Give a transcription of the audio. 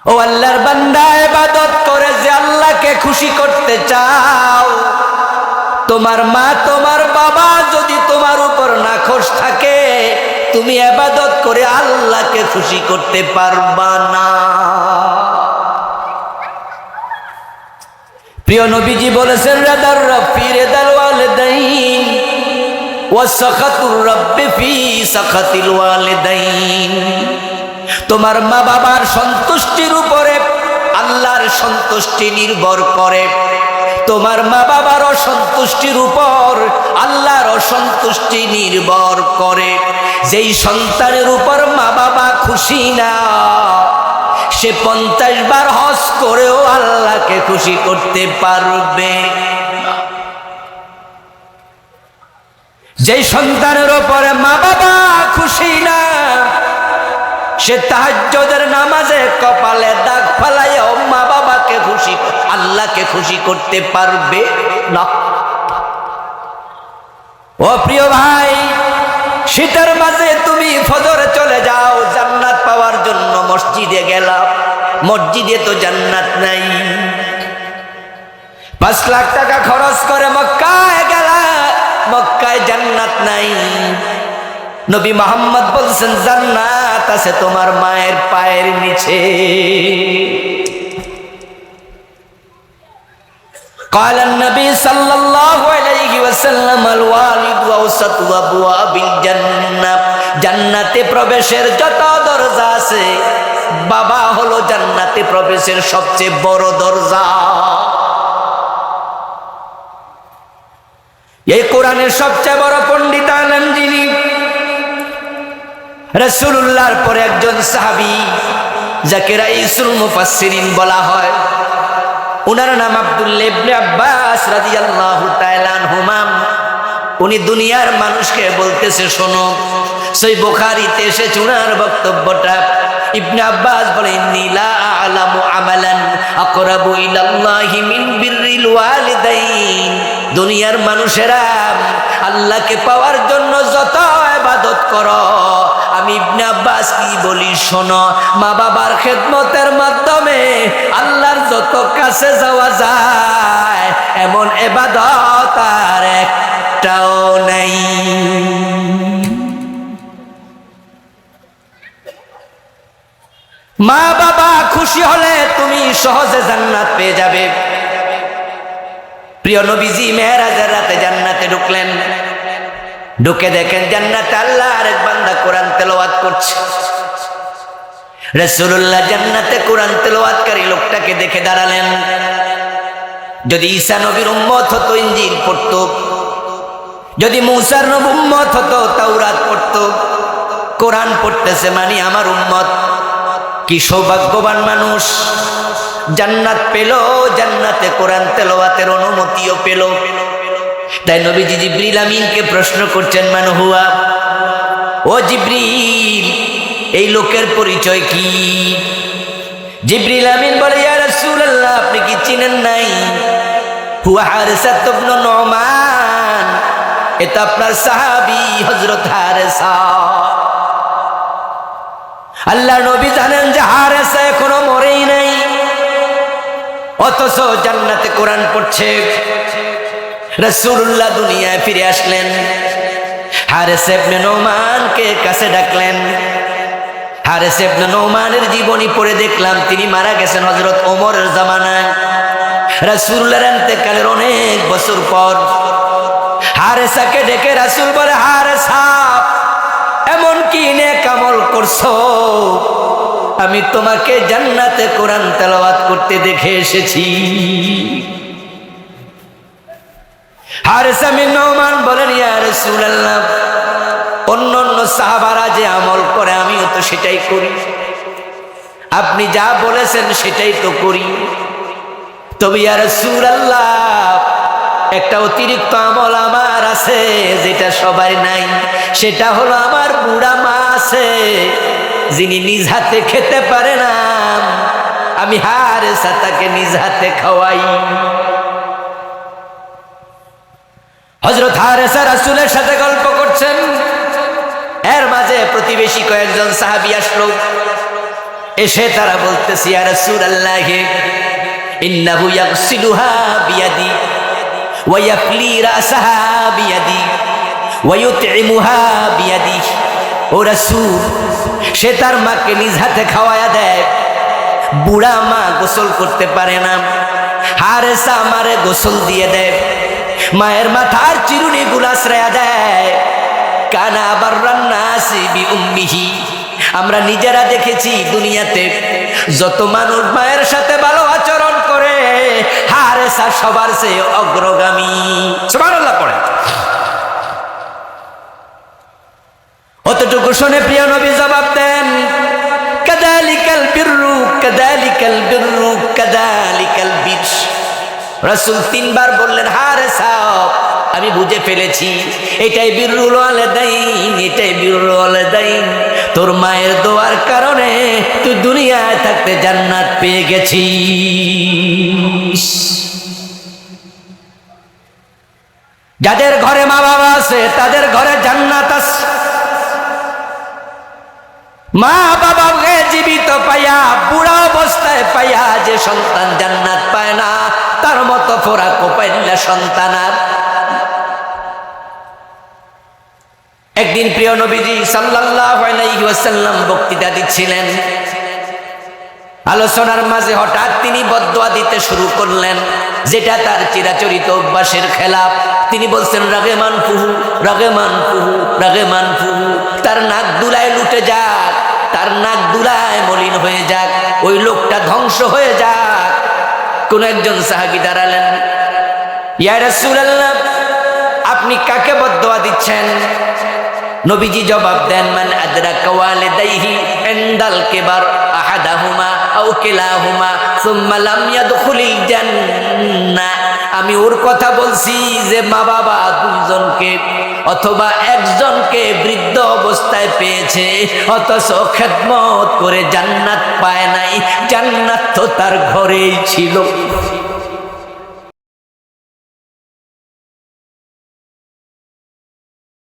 ও আল্লাহর বান্দা, ইবাদত করে যে আল্লাহকে খুশি করতে চাও, তোমার মা তোমার বাবা যদি তোমার উপর নাখোশ থাকে, তুমি ইবাদত করে আল্লাহকে খুশি করতে পারবা না। প্রিয় নবীজি বলেছেন, রাদার রব্বি রিদাল ওয়ালিদাইন ওয়া সাখাতুর রব্বি ফি সাখাতিল ওয়ালিদাইন। তোমার মা বাবার সন্তুষ্টির উপরে আল্লাহর সন্তুষ্টি নির্ভর করে, তোমার মা বাবার অসন্তুষ্টির উপর আল্লাহর অসন্তুষ্টি নির্ভর করে। যেই সন্তানের উপর মা বাবা খুশি না, সে 50 বার হজ করেও আল্লাহকে খুশি করতে পারবে। যেই সন্তানের উপরে মা বাবা খুশি না, সে তাহাজ্জুদের নামাজে কপালে দাগ ফালাইয়াও মা বাবাকে খুশি, আল্লাহকে খুশি করতে পারবে না। ও প্রিয় ভাই, শীতের মাঝে তুমি ফজরে চলে যাও জান্নাত পাওয়ার জন্য, মসজিদে গেলাম, মসজিদে তো জান্নাত নাই। 5 লাখ টাকা খরচ করে মক্কায় গেলা, মক্কায় জান্নাত নাই। নবী মুহাম্মদ বলছেন, জান্নাত আছে তোমার মায়ের পায়ের নিচে। قال النبي صلى الله عليه وسلم الوالد اوسط ابواب الجنه। জান্নাতে প্রবেশের যত দরজা আছে, বাবা হলো জান্নাতে প্রবেশের সবচেয়ে বড় দরজা। এই কোরআনের সবচেয়ে বড় পণ্ডিত আলেম যিনি, রাসূলুল্লাহর পরে একজন সাহাবী যাকে রাইসুল মুফাসসিরিন বলা হয়, উনার নাম আব্দুল্লাহ ইবনে আব্বাস রাদিয়াল্লাহু তাআলা আনহুমা। উনি দুনিয়ার মানুষকে বলতেছে, শোনো, সহিহ বুখারীতে এসেছে উনার বক্তব্যটা। ইবনে আব্বাস বলেন, ইন্নী লা আ'লামু আমালান আকরাবু ইলাল্লাহি মিন বিররিল ওয়ালিদাইন। দুনিয়ার মানুষেরা আল্লাহকে পাওয়ার জন্য যত ইবাদত করো, আমি ইবনে আব্বাস কি বলি শোনো, মা বাবার খেদমতের মাধ্যমে আল্লাহর যত কাছে যাওয়া যায়, এমন ইবাদত আর একটাও নাই। মা বাবা খুশি হলে তুমি সহজে জান্নাত পেয়ে যাবে। প্রিয় নবীজি মেরাজের রাতে জান্নাতে ঢুকলেন, ঢুকে দেখেন জান্নাতে আল্লাহর এক বান্দা কোরআন তেলাওয়াত করছে। রাসূলুল্লাহ জান্নাতে কোরআন তেলাওয়াতকারী লোকটাকে দেখে দাঁড়ালেন। যদি ঈসা নবীর উম্মত হতো ইনজিল পড়তো, যদি মূসার নবীর উম্মত হতো তাওরাত পড়তো, কোরআন পড়তেছে মানে আমার উম্মত। কি সৌভাগ্যবান মানুষ, জান্নাত পেল, জান্নাতে কোরআন তেলাওয়াতের অনুমতিও পেল। তাই নবীজি জিবরিল আমিনকে প্রশ্ন করছেন, মান হুয়া, ও জিবরিল, এই লোকের পরিচয় কি? জিবরিল আমিন বলে, ইয়া রাসূলুল্লাহ, আপনি কি চিনেন নাই? হুয়া হারিসা ইবনে নুমান, এটা আপনার সাহাবী হযরত হারিসা। আল্লাহ নবী জানেন যে হারিসা এখনো মরেই নাই, অথচ জান্নাতে কোরআন পড়ছে। রাসূলুল্লাহ দুনিয়ায় ফিরে আসলেন, হারিস ইবনে নুমানকে কাছে ডাকলেন। হারিস ইবনে নুমানের জীবনী পড়ে দেখলাম তিনি মারা গেছেন হযরত ওমরের জামানায়, রাসূলুল্লাহর ইন্তেকালের অনেক বছর পর। হারিসাকে ডেকে রাসূল বলে, হারিসা, এমন কি নেক আমল করছো, আমি তোমাকে জান্নাতে কোরআন তেলাওয়াত করতে দেখে এসেছি। হারিস ইবনে নুমান বলেন, ইয়া রাসূলুল্লাহ, অন্যান্য সাহাবারা যে আমল করে আমিও তো সেটাই করি, আপনি যা বলেছেন সেটাই তো করি। তবে ইয়া রাসূলুল্লাহ, একটা অতিরিক্ত আমল আমার আছে যেটা সবার নাই, সেটা হলো আমার বুড়া মা আছে যিনি নিজ হাতে খেতে পারে না, আমি হারিসা তাকে নিজ হাতে খাওয়াই। হযরত হারিসা রাসূলের সাথে গল্প করছেন, এর মাঝে প্রতিবেশী কয়েকজন সাহাবী আসলো, এসে তারা বলতেছে ইয়া রাসূলুল্লাহ ইন্নাহু ইয়াগসিলুহা বিয়াদি ওয়া ইয়াফলি রাসাহা বিয়াদি ওয়া ইউতইমুহা বিয়াদি। ও রাসূল, সে তার মাকে নিজ হাতে খাওয়ায়া দেয়। বুড়া মা গোসল করতে পারে না, হারেসা আমারে গোসল দিয়ে দেয়, মায়ের মাথার চিরুনি গুলা শ্রেয়া দেয়। কানা বাররান নাসি বিউম্মিহি। আমরা নিজেরা দেখেছি দুনিয়াতে যত মানুষ মায়ের সাথে ভালো আচরণ করে, হারেসা সবার চেয়ে অগ্রগামী। সুবহানাল্লাহ পড়ে। অতটুকু শুনে প্রিয় নবী জবাব দেন, কাযালিকাল বিররু কাযালিকাল বিররু কাযালিকাল বির। রাসূল তিনবার বললেন, হারেসা আমি বুঝে ফেলেছি, এটাই বিররুল ওয়ালিদাইন, এটাই বিররুল ওয়ালিদাইন। তোর মায়ের দোয়ার কারণে তুই দুনিয়ায় থাকতে জান্নাত পেয়ে গেছিস। যাদের ঘরে মা বাবা আছে তাদের ঘরে জান্নাত আছে। মা বাবাকে জীবিত পাইয়া বুড়া অবস্থায় পাইয়া যে সন্তান জান্নাত পায় না, তার মতো ফোরাক পাইলা সন্তান আর। একদিন প্রিয় নবীজি সাল্লাল্লাহু আলাইহি ওয়াসাল্লাম বক্তৃতা দিচ্ছিলেন। আলোচনার মাঝে হঠাৎ তিনি বদদুয়া দিতে শুরু করলেন, যেটা তার চিরাচরিত অভ্যাসের খেলাপ। তিনি বলছেন, রাগেমান ফুহু রাগেমান ফুহু রাগেমান ফুহু। তার নাক দুলায় লুটে যাক, তার নাক দুলায় মলিন হয়ে যাক, ওই লোকটা ধ্বংস হয়ে যাক। কোন একজন সাহাবী দাঁড়ালেন, ইয়া রাসূলুল্লাহ আপনি কাকে বদদুয়া দিচ্ছেন? নবীজি জবাব দেন, মান আদরাকা ওয়ালিদাইহি ইনদাল কিবার আহাদাহুমা আও কিলাহুমা সুম্মা লাম ইয়াদখুলিল জান্নাহ। আমি ওর কথা বলছি যে মা বাবা দুইজনকে অথবা একজনকে বৃদ্ধ অবস্থায় পেয়েছে, অথচ খেদমত করে জান্নাত পায় নাই। জান্নাত তো তার ঘরেই ছিল।